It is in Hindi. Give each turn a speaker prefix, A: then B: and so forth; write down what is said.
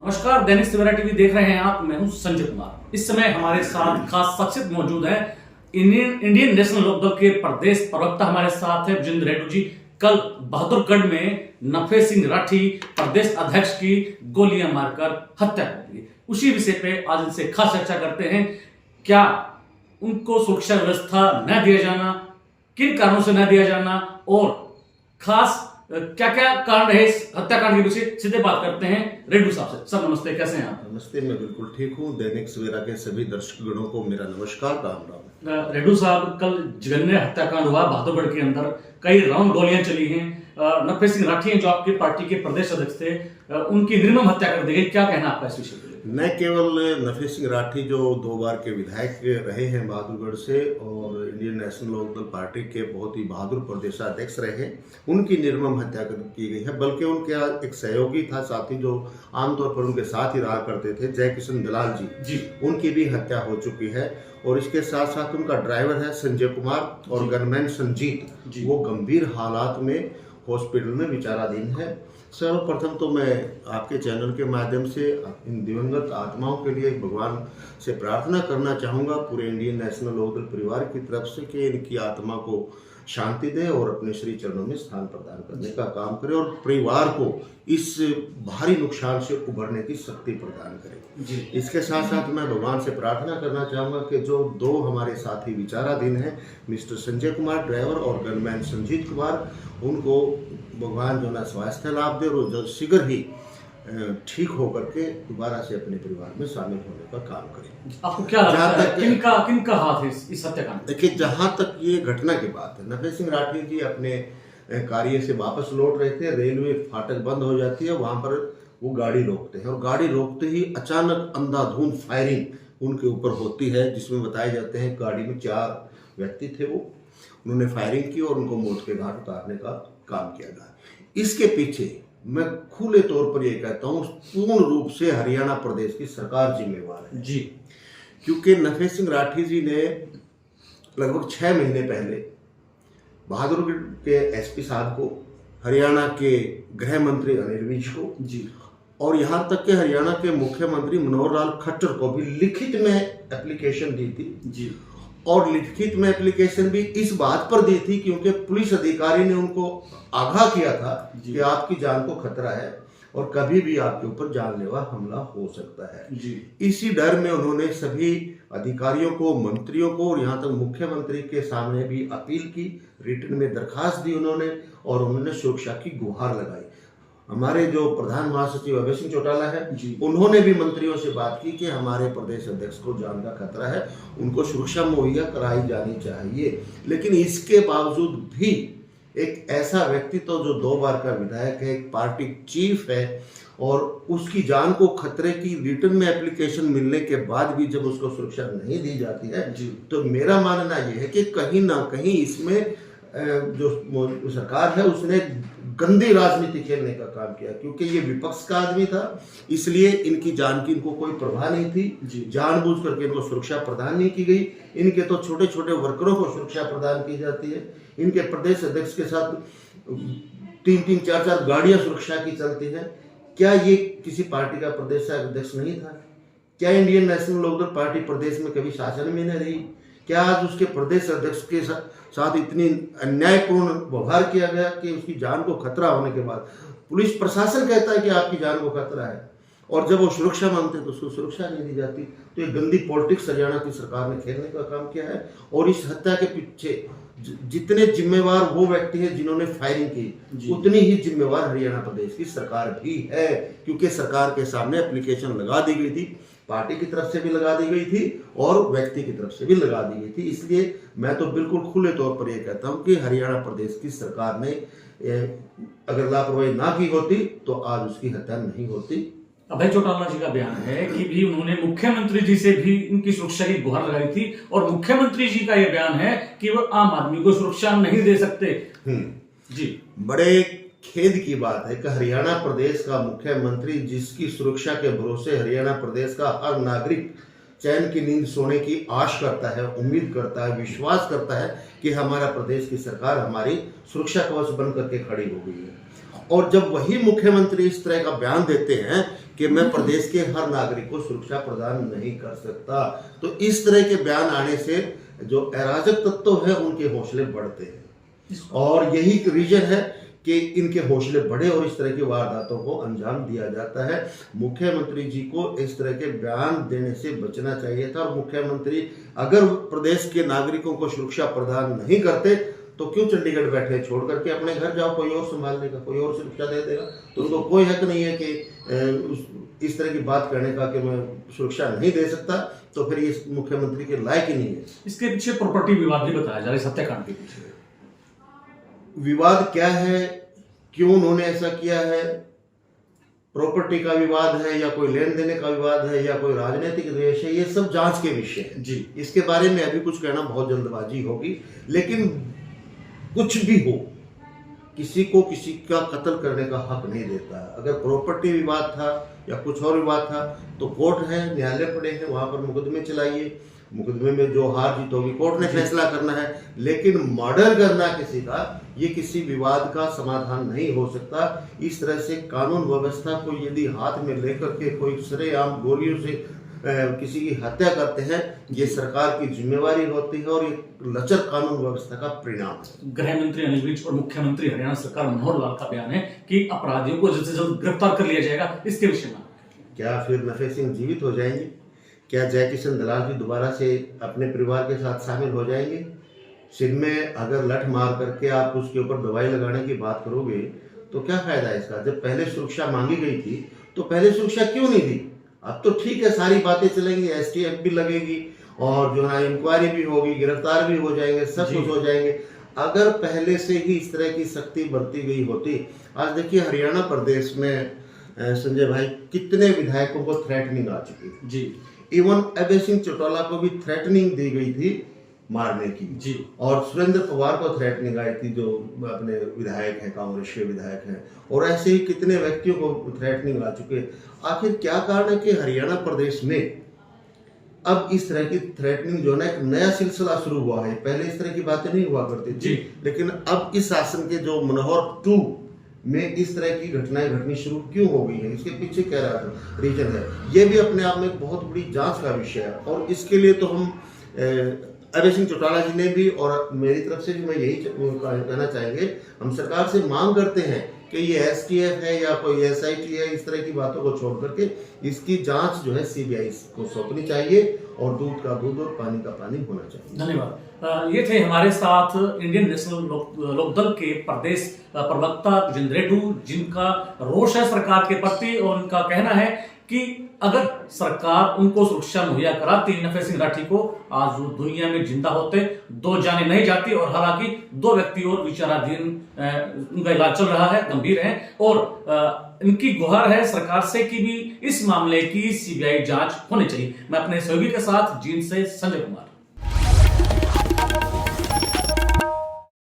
A: नमस्कार, दैनिक सवेरा टीवी देख रहे हैं आप। मैं हूं संजय कुमार। इस समय हमारे साथ खास शख्सियत मौजूद है। इंडियन नेशनल लोकदल के प्रदेश प्रवक्ता हमारे साथ है विजेंद्र रेड्डी जी। कल बहादुरगढ़ में नफे सिंह राठी प्रदेश अध्यक्ष की गोलियां मारकर हत्या कर दी। उसी विषय पे आज इनसे खास चर्चा करते हैं। क्या उनको सुरक्षा व्यवस्था न दिया जाना, किन कारणों से न दिया जाना, और खास क्या क्या कारण रहे इस हत्याकांड के पीछे, सीधे बात करते हैं रेड्डी साहब से। सर नमस्ते, कैसे हैं आप?
B: नमस्ते, मैं बिल्कुल ठीक हूँ। दैनिक सवेरा के सभी दर्शक गणों को मेरा नमस्कार, राम राम।
A: रेड्डी साहब, कल जघन्य हत्याकांड हुआ बहादुरगढ़ के अंदर। कई राउंड गोलियां चली हैं। नफे सिंह राठी जो आपके पार्टी के प्रदेश अध्यक्ष थे, उनकी निर्मम हत्या कर दी गई। क्या कहना आपका इस विषय पे?
B: न केवल नफे सिंह राठी जो 2 बार के विधायक रहे हैं बहादुरगढ़ से और इंडियन नेशनल लोकदल पार्टी के बहुत ही बहादुर प्रदेशाध्यक्ष रहे हैं, उनकी निर्मम हत्या की गई है। बल्कि उनके एक सहयोगी था, साथी जो आमतौर पर उनके साथ ही रहा करते थे, जय किशन दलाल जी, उनकी भी हत्या हो चुकी है। और इसके साथ साथ उनका ड्राइवर है संजय कुमार और गनमैन संजीत, वो गंभीर हालात में हॉस्पिटल में विचाराधीन है। सर्वप्रथम तो मैं आपके चैनल के माध्यम से इन दिवंगत आत्माओं के लिए भगवान से प्रार्थना करना चाहूँगा, पूरे इंडियन नेशनल लोकदल परिवार की तरफ से, कि इनकी आत्मा को शांति दे और अपने श्री चरणों में स्थान प्रदान करने का काम करे और परिवार को इस भारी नुकसान से उभरने की शक्ति प्रदान करे। इसके साथ साथ मैं भगवान से प्रार्थना करना चाहूँगा कि जो 2 हमारे साथी विचाराधीन हैं, मिस्टर संजय कुमार ड्राइवर और गनमैन संजीत कुमार, उनको भगवान जो ना स्वास्थ्य लाभ दे और जो शीघ्र ही ठीक होकर के दोबारा से अपने परिवार में शामिल होने का काम करें।
A: आपको क्या लगता है, किनका हाथ है इस हत्याकांड?
B: देखिए, जहां तक ये घटना की बात है, नफे सिंह राठी जी अपने कार्य से वापस लौट रहे थे। रेलवे फाटक बंद हो जाती है, वहां पर वो गाड़ी रोकते हैं और गाड़ी रोकते ही अचानक अंधाधुंध फायरिंग उनके ऊपर होती है, जिसमें बताए जाते हैं गाड़ी में 4 व्यक्ति थे। वो उन्होंने फायरिंग की और उनको मौत के घाट उतारने का काम किया गया। इसके पीछे मैं खुले तौर पर यह कहता हूं, पूर्ण रूप से हरियाणा प्रदेश की सरकार जिम्मेवार है जी। क्योंकि नफे सिंह राठी जी ने लगभग 6 महीने पहले बहादुरगढ़ के एसपी साहब को, हरियाणा के गृह मंत्री अनिल विज को जी, और यहां तक के हरियाणा के मुख्यमंत्री मनोहर लाल खट्टर को भी लिखित में एप्लीकेशन दी थी जी। और लिखित में एप्लीकेशन भी इस बात पर दी थी क्योंकि पुलिस अधिकारी ने उनको आगाह किया था कि आपकी जान को खतरा है और कभी भी आपके ऊपर जानलेवा हमला हो सकता है जी। इसी डर में उन्होंने सभी अधिकारियों को, मंत्रियों को और यहाँ तक मुख्यमंत्री के सामने भी अपील की, रिटर्न में दरखास्त दी उन्होंने, और उन्होंने सुरक्षा की गुहार लगाई। हमारे जो प्रधान महासचिव अभय सिंह चौटाला है, उन्होंने भी मंत्रियों से बात की कि हमारे प्रदेश अध्यक्ष को जान का खतरा है, उनको सुरक्षा मुहैया कराई जानी चाहिए। लेकिन इसके बावजूद भी एक ऐसा व्यक्ति तो जो 2 बार का विधायक है, एक पार्टी चीफ है, और उसकी जान को खतरे की रिटर्न में एप्लीकेशन मिलने के बाद भी जब उसको सुरक्षा नहीं दी जाती है, तो मेरा मानना यह है कि कहीं ना कहीं इसमें जो सरकार है उसने गंदी राजनीति खेलने का काम किया। क्योंकि ये विपक्ष का आदमी था, इसलिए इनकी जान की इनको कोई परवाह नहीं थी। जानबूझ करके इनको सुरक्षा प्रदान नहीं की गई। इनके तो छोटे छोटे वर्करों को सुरक्षा प्रदान की जाती है। इनके प्रदेश अध्यक्ष के साथ 3-3, 4-4 गाड़ियां सुरक्षा की चलती हैं। क्या ये किसी पार्टी का प्रदेश अध्यक्ष नहीं था? क्या इंडियन नेशनल लोकदल पार्टी प्रदेश में कभी शासन में नहीं रही? क्या आज उसके प्रदेश अध्यक्ष के साथ इतनी अन्यायपूर्ण व्यवहार किया गया कि उसकी जान को खतरा होने के बाद पुलिस प्रशासन कहता है कि आपकी जान को खतरा है, और जब वो सुरक्षा मांगते हैं तो उसको सुरक्षा नहीं दी जाती? तो ये गंदी पॉलिटिक्स हरियाणा की सरकार ने खेलने का काम किया है। और इस हत्या के पीछे जितने जिम्मेवार वो व्यक्ति हैं जिन्होंने फायरिंग की, उतनी ही जिम्मेवार हरियाणा प्रदेश की सरकार भी है। क्योंकि सरकार के सामने एप्लीकेशन लगा दी गई थी, पार्टी की तरफ से भी लगा दी गई थी और व्यक्ति की तरफ से भी लगा दी गई थी। इसलिए मैं तो बिल्कुल खुले तौर पर यह कहता हूं कि हरियाणा प्रदेश की सरकार ने अगर लापरवाही ना की होती तो आज उसकी हत्या नहीं होती।
A: अभय चौटाला जी का बयान है कि भी उन्होंने मुख्यमंत्री जी से भी इनकी सुरक्षा की गुहार लगाई थी, और मुख्यमंत्री जी का यह बयान है कि वो आम आदमी को सुरक्षा नहीं दे सकते जी।
B: बड़े खेद की बात है कि हरियाणा प्रदेश का मुख्यमंत्री, जिसकी सुरक्षा के भरोसे हरियाणा प्रदेश का हर नागरिक चैन की नींद सोने की आश करता है, उम्मीद करता है, विश्वास करता है कि हमारा प्रदेश की सरकार हमारी सुरक्षा कवच बन करके खड़ी हो गई है, और जब वही मुख्यमंत्री इस तरह का बयान देते हैं कि मैं प्रदेश के हर नागरिक को सुरक्षा प्रदान नहीं कर सकता। तो इस तरह के बयान आने से जो अराजक तत्व है उनके हौसले बढ़ते हैं और यही रीजन है कि इनके हौसले बढ़े और इस तरह की वारदातों को अंजाम दिया जाता है। मुख्यमंत्री जी को इस तरह के बयान देने से बचना चाहिए था और मुख्यमंत्री अगर प्रदेश के नागरिकों को सुरक्षा प्रदान नहीं करते तो क्यों चंडीगढ़ बैठे, छोड़ करके अपने घर जाओ, कोई और संभालने का, कोई और सुरक्षा दे देगा। तो उनको कोई हक नहीं है कि इस तरह की बात करने का कि मैं सुरक्षा नहीं दे सकता, तो फिर ये मुख्यमंत्री के लायक ही नहीं है।
A: इसके पीछे प्रॉपर्टी विवाद भी बताया जा रहा है, हत्याकांड के पीछे
B: विवाद क्या है, क्यों उन्होंने ऐसा किया है, प्रॉपर्टी का विवाद है या कोई लेन देन का विवाद है या कोई राजनीतिक द्वेष है, ये सब जांच के विषय है
A: जी।
B: इसके बारे में अभी कुछ कहना बहुत जल्दबाजी होगी। लेकिन कुछ भी हो, किसी को किसी का कत्ल करने का हक नहीं देता। अगर प्रॉपर्टी विवाद था या कुछ और विवाद था तो कोर्ट है, न्यायालय पड़े हैं, वहां पर मुकदमे चलाइए, मुकदमे में जो हार जीत होगी कोर्ट ने फैसला करना है। लेकिन मर्डर करना किसी का, ये किसी विवाद का समाधान नहीं हो सकता। इस तरह से कानून व्यवस्था को यदि हाथ में लेकर के कोई सरेआम गोलियों से किसी की हत्या करते हैं, ये सरकार की जिम्मेवारी होती है और ये लचर कानून व्यवस्था का परिणाम है।
A: गृह मंत्री अनिल विज और मुख्यमंत्री हरियाणा सरकार मनोहर लाल का बयान है कि अपराधियों को जल्द से जल्द गिरफ्तार कर लिया जाएगा। इसके विषय में
B: क्या फिर नफे सिंह जीवित हो जाएंगे? क्या जय किशन दलाल भी दोबारा से अपने परिवार के साथ शामिल हो जाएंगे? सिर में अगर लठ मार करके आप उसके ऊपर दवाई लगाने की बात करोगे तो क्या फायदा है इसका? जब पहले सुरक्षा मांगी गई थी तो पहले सुरक्षा क्यों नहीं दी? अब तो ठीक है, सारी बातें चलेंगी, STF भी लगेगी और जो है इंक्वायरी भी होगी, गिरफ्तार भी हो जाएंगे, सब कुछ हो जाएंगे। अगर पहले से ही इस तरह की सख्ती बरती गई होती। आज देखिए हरियाणा प्रदेश में संजय भाई कितने विधायकों को थ्रेटनिंग आ चुकी जी। इवन अभय सिंह चौटाला को भी थ्रेटनिंग दी गई थी मारने की जी, और सुरेंद्र पवार को थ्रेटनिंग आई थी जो अपने विधायक हैं, कांग्रेस के विधायक हैं, और ऐसे ही कितने व्यक्तियों को थ्रेटनिंग आ चुके। आखिर क्या कारण है कि हरियाणा प्रदेश में अब इस तरह की थ्रेटनिंग जो है ना एक नया सिलसिला शुरू हुआ है? पहले इस तरह की बातें नहीं हुआ करती थी, लेकिन अब इस शासन के जो मनोहर 2 में इस तरह की घटनाएं घटनी शुरू क्यों हो गई है? इसके पीछे क्या रीजन है? ये भी अपने आप में एक बहुत बड़ी जांच का विषय है और इसके लिए तो हम अभय सिंह चौटाला जी ने भी और मेरी तरफ से भी मैं यही कहना चाहेंगे, हम सरकार से मांग करते हैं कि ये STF है या कोई SIT है, इस तरह की बातों को छोड़ करके इसकी जांच जो है CBI को सौंपनी चाहिए और दूध का दूध और पानी का पानी होना चाहिए।
A: धन्यवाद। ये थे हमारे साथ इंडियन नेशनल लोकदल के प्रदेश प्रवक्ता जितेंद्र रेड्डी, जिनका रोष है सरकार के प्रति और उनका कहना है कि अगर सरकार उनको सुरक्षा मुहैया कराती नफे सिंह राठी को, आज वो दुनिया में जिंदा होते, 2 जाने नहीं जाती। और हालांकि 2 व्यक्ति और विचाराधीन, उनका इलाज चल रहा है, गंभीर है और इनकी गुहार है सरकार से कि भी इस मामले की CBI जांच होनी चाहिए। मैं अपने सहयोगी के साथ जींद से संजय कुमार।